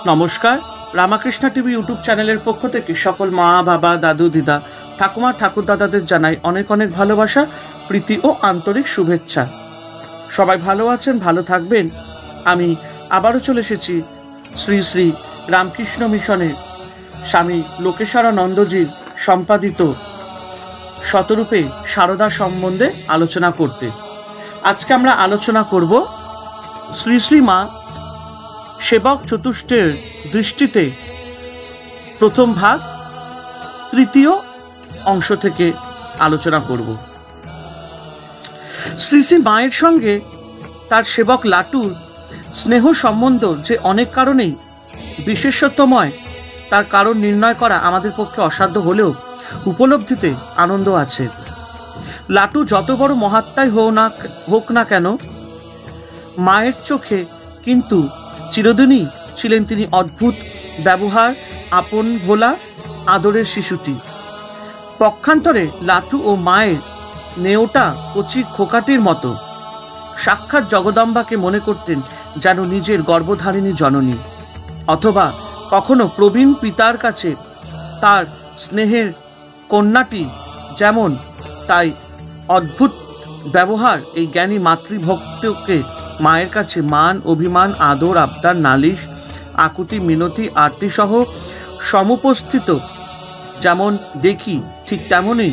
নমস্কার, Ramakrishna TV YouTube চ্যানেলের পক্ষ থেকে সকল মা, বাবা, দাদু, দিদা, ঠাকুমা, ঠাকুরদাদাদের জানাই অনেক অনেক ভালোবাসা, প্রীতি ও আন্তরিক শুভেচ্ছা। সবাই ভালো আছেন, ভালো থাকবেন। আমি আবারও চলে এসেছি শ্রী শ্রী রামকৃষ্ণ মিশনের স্বামী লোকেশ্বরানন্দজির সম্পাদিত শতরূপে সারদা সম্বন্ধে আলোচনা করতে। আজকে আমরা আলোচনা করব শ্রী শ্রী মা সেবক চতুষ্টের দৃষ্টিতে প্রথম ভাগ, তৃতীয় অংশ থেকে আলোচনা করব। শ্রী শ্রী মায়ের সঙ্গে তার সেবক লাটুর স্নেহ সম্বন্ধ যে অনেক কারণেই বিশেষত্বময়, তার কারণ নির্ণয় করা আমাদের পক্ষে অসাধ্য হলেও উপলব্ধিতে আনন্দ আছে। লাটু যত বড় মহাত্মাই হোক না কেন, মায়ের চোখে কিন্তু চিরদিনই ছিলেন তিনি অদ্ভুত ব্যবহার, আপন ভোলা, আদরের শিশুটি। পক্ষান্তরে লাটু ও মায়ের নেওটা কচি খোকাটির মতো। সাক্ষাৎ জগদম্বাকে মনে করতেন যেন নিজের গর্ভধারিণী জননী, অথবা কখনো প্রবীণ পিতার কাছে তার স্নেহের কন্যাটি যেমন, তাই অদ্ভুত ব্যবহার এই জ্ঞানী মাতৃভক্তকে মায়ের কাছে মান, অভিমান, আদর, আবদার, নালিশ, আকুতি, মিনতি, আরতি সহ সমুপস্থিত যেমন দেখি, ঠিক তেমনই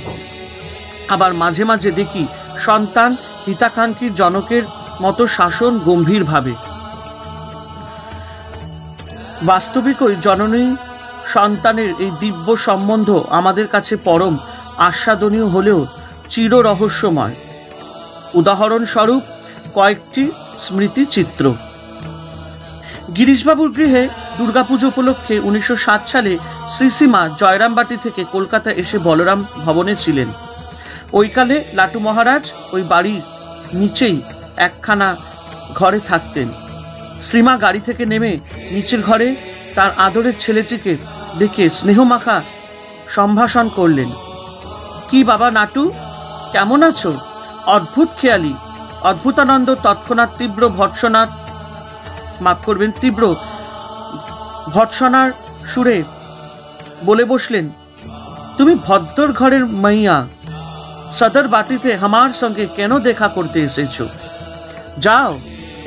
আবার মাঝে মাঝে দেখি সন্তান হিতাকাঙ্ক্ষী জনকের মতো শাসন গম্ভীরভাবে। বাস্তবিকই জননী সন্তানের এই দিব্য সম্বন্ধ আমাদের কাছে পরম আস্বাদনীয় হলেও চির রহস্যময়। উদাহরণস্বরূপ কয়েকটি স্মৃতিচিত্র। গিরিশবাবুর গৃহে দুর্গাপুজো উপলক্ষে 1907 সালে শ্রী শ্রীমা জয়রামবাটি থেকে কলকাতা এসে বলরাম ভবনে ছিলেন। ওইকালে লাটু মহারাজ ওই বাড়ির নিচেই একখানা ঘরে থাকতেন। শ্রীমা গাড়ি থেকে নেমে নিচের ঘরে তার আদরের ছেলেটিকে দেখে স্নেহমাখা সম্ভাষণ করলেন। কি বাবা নাটু, কেমন আছো? অদ্ভুত খেয়ালি। অদ্ভুতানন্দ তৎক্ষণাৎ তীব্র ভর্ৎসনার সুরে বলে বসলেন, তুমি ভদ্দর ঘরের মাইয়া, সদর বাটিতে আমার সঙ্গে কেন দেখা করতে এসেছো? যাও,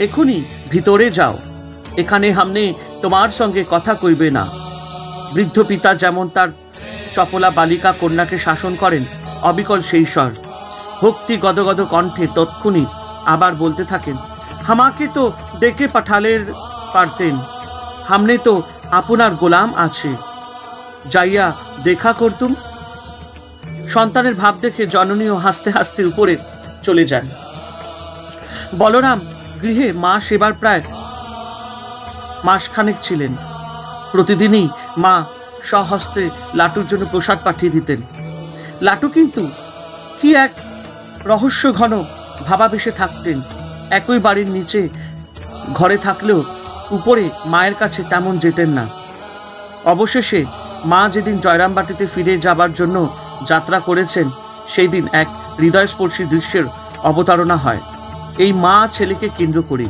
এখুনি ভিতরে যাও, এখানে হামনে তোমার সঙ্গে কথা কইবে না। বৃদ্ধ পিতা যেমন তার চপলা বালিকা কন্যাকে শাসন করেন, অবিকল সেই স্বর। ভক্তি গদগদ কণ্ঠে তৎক্ষুনি আবার বলতে থাকেন, হামাকে তো ডেকে পাঠালের পারতেন, হামনে তো আপনার গোলাম আছে, যাইয়া দেখা করতুম। সন্তানের ভাব দেখে জননীও হাসতে হাসতে উপরে চলে যান। বলরাম গৃহে মা সেবার প্রায় মাসখানেক ছিলেন। প্রতিদিনই মা স্বহস্তে লাটুর জন্য প্রসাদ পাঠিয়ে দিতেন। লাটু কিন্তু কি এক রহস্য ঘন ভাবাবেশে থাকতেন। একই বাড়ির নিচে ঘরে থাকলেও উপরে মায়ের কাছে তেমন যেতেন না। অবশেষে মা যেদিন জয়রামবাটিতে ফিরে যাবার জন্য যাত্রা করেছেন, সেই দিন এক হৃদয়স্পর্শী দৃশ্যের অবতারণা হয় এই মা ছেলেকে কেন্দ্র করে।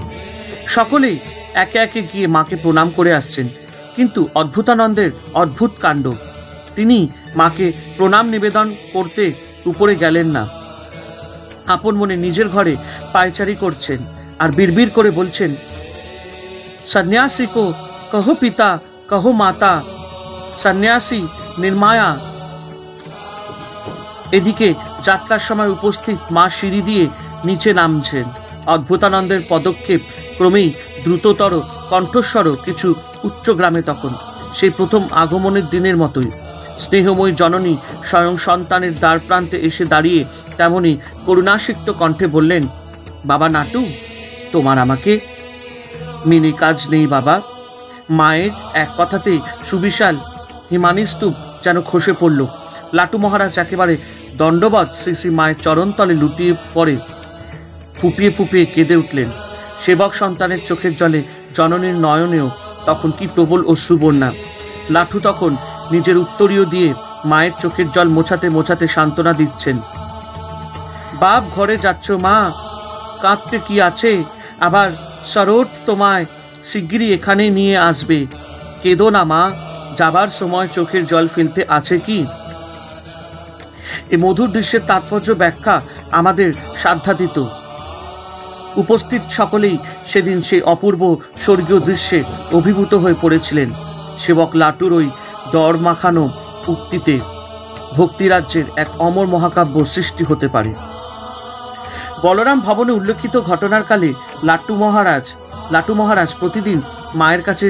সকলেই একে একে গিয়ে মাকে প্রণাম করে আসছেন, কিন্তু অদ্ভুতানন্দের অদ্ভুত কাণ্ড, তিনি মাকে প্রণাম নিবেদন করতে উপরে গেলেন না। আপন মনে নিজের ঘরে পায়চারি করছেন আর বিড়বিড় করে বলছেন, সন্ন্যাসী কো কহো পিতা, কহো মাতা, সন্ন্যাসী নির্মায়া। এদিকে যাত্রার সময় উপস্থিত মা সিঁড়ি দিয়ে নিচে নামছেন। অদ্ভুতানন্দের পদক্ষেপ ক্রমেই দ্রুততর, কণ্ঠস্বর কিছু উচ্চগ্রামে। তখন সেই প্রথম আগমনের দিনের মতোই স্নেহময়ী জননী স্বয়ং সন্তানের দ্বার প্রান্তে এসে দাঁড়িয়ে তেমনি করুণাসিক্ত কণ্ঠে বললেন, বাবা নাটু, তোমার আমাকে মেনে কাজ নেই বাবা। মায়ের এক কথাতেই সুবিশাল হিমানী স্তূপ যেন খসে পড়ল। লাটু মহারাজ একেবারে দণ্ডবৎ শ্রী শ্রী মায়ের চরণতলে লুটিয়ে পড়ে ফুপিয়ে ফুপিয়ে কেঁদে উঠলেন। সেবক সন্তানের চোখের জলে জননীর নয়নেও তখন কি প্রবল অশ্রুবন্যা। লাটু তখন নিজের উত্তরীয় দিয়ে মায়ের চোখের জল মোছাতে মোছাতে সান্ত্বনা দিচ্ছেন। বাপ ঘরে যাচ্ছ মা, কাঁদতে কি আছে, আবার সরোট তোমায় শিগগিরই এখানে নিয়ে আসবে। কেঁদো না মা, যাবার সময় চোখের জল ফেলতে আছে কি? এই মধুর দৃশ্যের তাৎপর্য ব্যাখ্যা আমাদের সাধ্যাতীত। উপস্থিত সকলেই সেদিন সেই অপূর্ব স্বর্গীয় দৃশ্যে অভিভূত হয়ে পড়েছিলেন। সেবক লাটুর ওই দড় মাখানো উক্তিতে ভক্তিরাজ্যের এক অমর মহাকাব্য সৃষ্টি হতে পারে। বলরাম ভবনে উল্লেখিত ঘটনার কালে লাটু মহারাজ প্রতিদিন মায়ের কাছে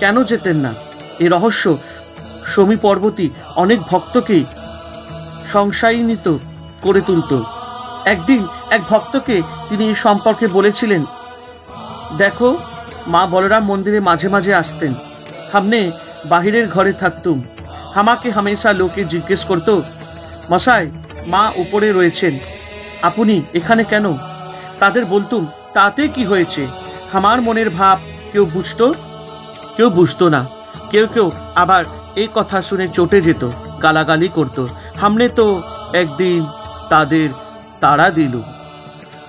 কেন যেতেন না, এ রহস্য সমী পর্বতী অনেক ভক্তকেই সংশয়ান্বিত করে তুলত। একদিন এক ভক্তকে তিনি এই সম্পর্কে বলেছিলেন, দেখো, মা বলরাম মন্দিরে মাঝে মাঝে আসতেন, हमने বাহিরের ঘরে থাকতুম, আমাকে হামেশা লোকে জিজ্ঞেস করতো, মশাই, মা উপরে রয়েছেন, আপনি এখানে কেন? তাদের বলতুম, তাতে কি হয়েছে? আমার মনের ভাব কেউ বুঝতো না। কেউ আবার এই কথা শুনে চটে যেত, গালাগালি করত, हमने তো একদিন তাদের তাড়া দিল,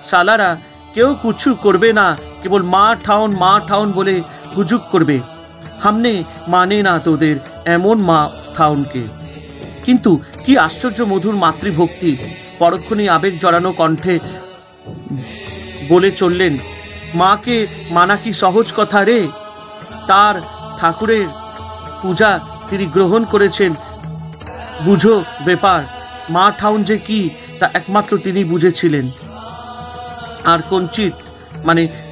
সালারা কেউ কিছু করবে না, কেবল মা ঠাউন বলে হুজুক করবে, हमने মানে না তোদের এমন মা ঠাউনকে। কিন্তু কি আশ্চর্য মধুর মাতৃভক্তি! পরক্ষণেই আবেগ জড়ানো কণ্ঠে বলে চললেন, মাকে মানা কি সহজ কথা রে? তার ঠাকুরের পূজা তিনি গ্রহণ করেছেন, বুঝো ব্যাপার। মা ঠাউন যে কি তা একমাত্র তিনি বুঝেছিলেন, আর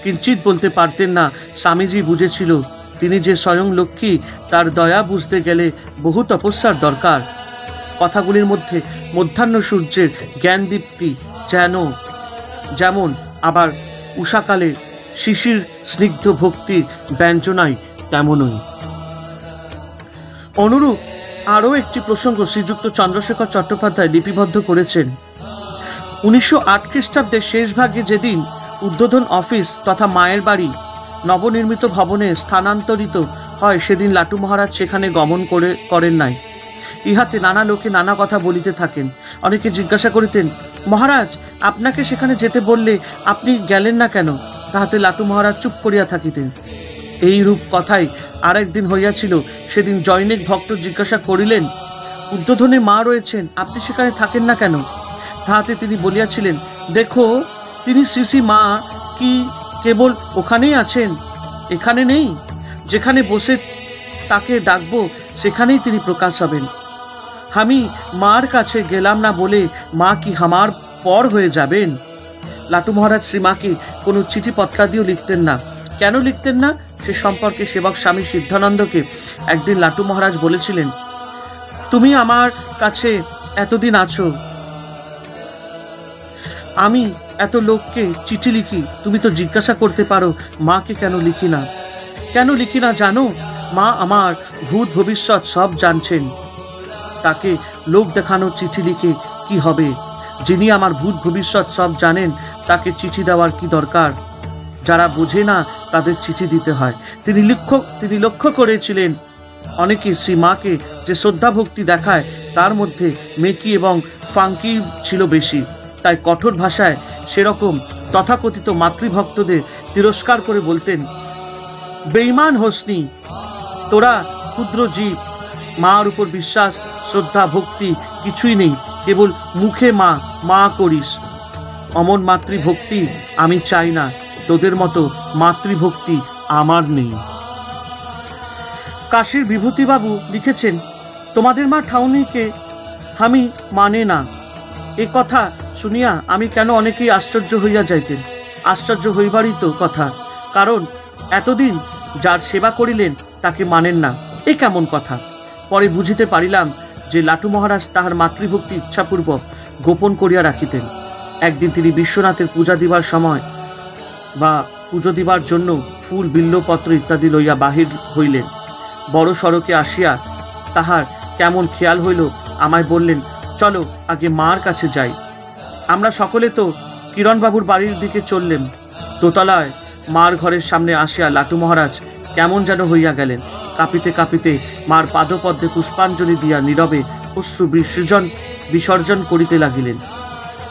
কিঞ্চিত বলতে পারতেন না। স্বামীজি বুঝেছিল, তিনি যে স্বয়ং লক্ষ্মী, তার দয়া বুঝতে গেলে বহু তপস্যার দরকার। কথাগুলির মধ্যে মধ্যাহ্ন সূর্যের জ্ঞানদীপ্তি যেমন, আবার উষাকালে শিশির স্নিগ্ধ ভক্তির ব্যঞ্জনায় তেমনই। অনুরূপ আরও একটি প্রসঙ্গ শ্রীযুক্ত চন্দ্রশেখর চট্টোপাধ্যায় লিপিবদ্ধ করেছেন। 1908 খ্রিস্টাব্দের শেষ ভাগে যেদিন উদ্বোধন অফিস তথা মায়ের বাড়ি নবনির্মিত ভবনে স্থানান্তরিত হয়, সেদিন লাটু মহারাজ সেখানে গমন করেন নাই। ইহাতে নানা লোকে নানা কথা বলিতে থাকেন। অনেকে জিজ্ঞাসা করিতেন, মহারাজ আপনাকে সেখানে যেতে বললে আপনি গেলেন না কেন? তাহাতে লাটু মহারাজ চুপ করিয়া থাকিতেন। এই রূপ কথাই আর একদিন হইয়াছিল। সেদিন জৈনিক ভক্ত জিজ্ঞাসা করিলেন, উদ্বোধনে মা রয়েছেন, আপনি সেখানে থাকেন না কেন? তাহাতে তিনি বলিয়াছিলেন, দেখো, তিনি শ্রী মা কি কেবল ওখানেই আছেন, এখানে নেই। যেখানে বসে তাকে ডাকবো সেখানেই তিনি প্রকাশ হবেন। আমি মার কাছে গেলাম না বলে মা কি আমার পর হয়ে যাবেন? লাটু মহারাজ শ্রীমাকে কোনো চিঠি পত্রাদিও লিখতেন না। কেন লিখতেন না সে সম্পর্কে সেবক স্বামী সিদ্ধানন্দকে একদিন লাটু মহারাজ বলেছিলেন, তুমি আমার কাছে এতদিন আছো, আমি এত লোককে চিঠি লিখি, তুমি তো জিজ্ঞাসা করতে পারো মাকে কেন লিখি না জানো? মা আমার ভূত ভবিষ্যৎ সব জানছেন, তাকে লোক দেখানোর চিঠি লিখে কি হবে? যিনি আমার ভূত ভবিষ্যৎ সব জানেন, তাকে চিঠি দেওয়ার কি দরকার? যারা বোঝে না তাদের চিঠি দিতে হয়। তিনি লক্ষ্য করেছিলেন, অনেকে শ্রী মাকে যে শ্রদ্ধা ভক্তি দেখায় তার মধ্যে মেকি এবং ফাঙ্কি ছিল বেশি। তাই কঠোর ভাষায় সেরকম তথাকথিত মাতৃভক্তদের তিরস্কার করে বলতেন, বেঈমান হোসনি, তোরা ক্ষুদ্র জীব, মার উপর বিশ্বাস শ্রদ্ধা ভক্তি কিছুই নেই, কেবল মুখে মা করিস। অমন মাতৃভক্তি আমি চাই না, তোদের মতো মাতৃভক্তি আমার নেই। কাশীর বিভূতিবাবু লিখেছেন, তোমাদের মা ঠাউনিকে আমি মানে না। এ কথা শুনিয়া আমি কেন অনেকেই আশ্চর্য হইয়া যাইতেন। আশ্চর্য হইবারই তো কথা, কারণ এতদিন যার সেবা করিলেন তাকে মানেন না, এ কেমন কথা? পরে বুঝিতে পারিলাম যে লাটু মহারাজ তাহার মাতৃভক্তি ইচ্ছাপূর্বক গোপন করিয়া রাখিতেন। একদিন তিনি বিশ্বনাথের পূজা দিবার সময় বা পুজো দিবার জন্য ফুল বিল্লপত্র ইত্যাদি লইয়া বাহির হইলেন। বড় সড়কে আসিয়া তাহার কেমন খেয়াল হইল, আমায় বললেন, চলো আগে মার কাছে যাই। আমরা সকলে তো কিরণবাবুর বাড়ির দিকে চললেম। দোতলায় মার ঘরের সামনে আসিয়া লাটু মহারাজ কেমন যেন হইয়া গেলেন। কাঁপিতে কাঁপিতে মার পাদপদ্মে পুষ্পাঞ্জলি দিয়া নীরবে অশ্রু বিসর্জন করিতে লাগিলেন।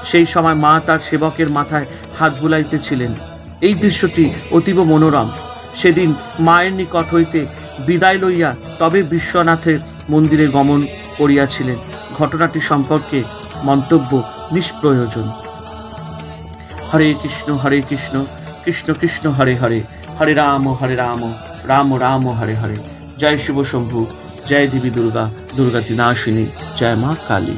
সেই সময় মা তার সেবকের মাথায় হাত বুলাইতেছিলেন। এই দৃশ্যটি অতীব মনোরম। সেদিন মায়ের নিকট হইতে বিদায় লইয়া তবে বিশ্বনাথের মন্দিরে গমন করিয়াছিলেন। ঘটনাটি সম্পর্কে মন্তব্য নিষ্প্রয়োজন। হরে কৃষ্ণ কৃষ্ণ কৃষ্ণ হরে হরে, হরে রাম রাম রাম হরে হরে। জয় শিব শম্ভু, জয় দেবী দুর্গা, দুর্গা বিনাশিনী, জয় মা কালী।